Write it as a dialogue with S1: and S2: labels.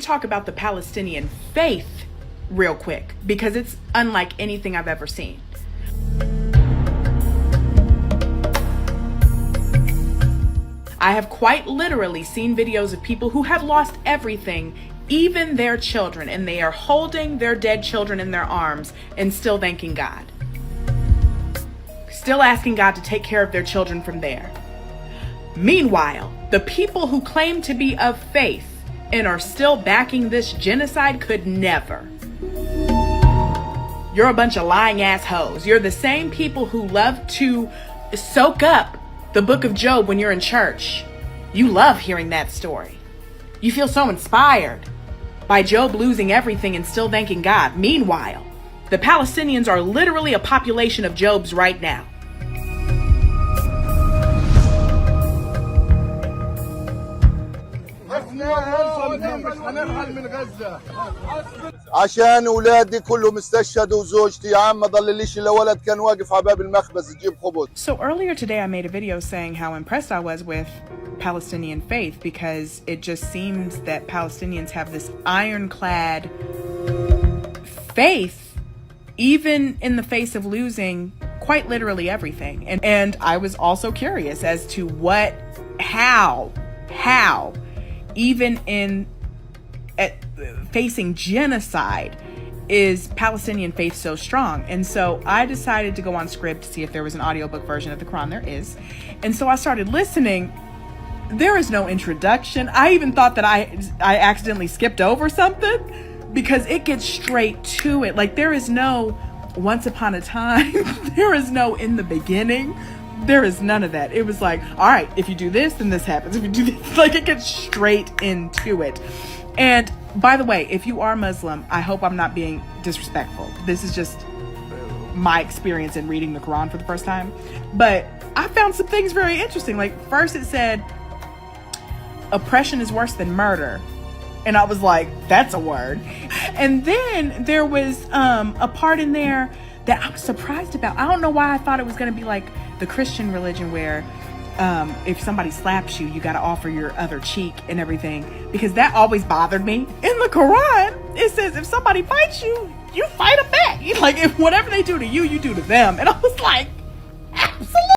S1: Talk about the Palestinian faith real quick, because it's unlike anything I've ever seen. I have quite literally seen videos of people who have lost everything, even their children, and they are holding their dead children in their arms and still thanking God. Still asking God to take care of their children from there. Meanwhile, the people who claim to be of faith and are still backing this genocide could never. You're a bunch of lying assholes. You're the same people who love to soak up the book of Job when you're in church. You love hearing that story. You feel so inspired by Job losing everything and still thanking God. Meanwhile, the Palestinians are literally a population of Jobs right now.
S2: عشان اولادي كلهم استشهدوا وزوجتي يا عم ما ضلليش الا ولد كان واقف على باب المخبز يجيب خبز.
S1: So earlier today I made a video saying how impressed I was with Palestinian faith, because it just seems that Palestinians have this ironclad faith even in the face of losing quite literally everything. And I was also curious as to how even in facing genocide is Palestinian faith so strong. And so I decided to go on Scribd to see if there was an audiobook version of the Quran. There is. And so I started listening. There is no introduction. I even thought that I accidentally skipped over something, because it gets straight to it. Like, there is no once upon a time. There is no in the beginning. There is none of that. It was like, all right, if you do this, then this happens. If you do this, like, it gets straight into it. And by the way, if you are Muslim, I hope I'm not being disrespectful. This is just my experience in reading the Quran for the first time. But I found some things very interesting. Like, first it said, oppression is worse than murder. And I was like, that's a word. And then there was a part in there that I was surprised about. I don't know why I thought it was going to be like the Christian religion where if somebody slaps you, you got to offer your other cheek and everything, because that always bothered me. In the Quran, it says if somebody fights you, you fight them back. Like, if whatever they do to you, you do to them. And I was like,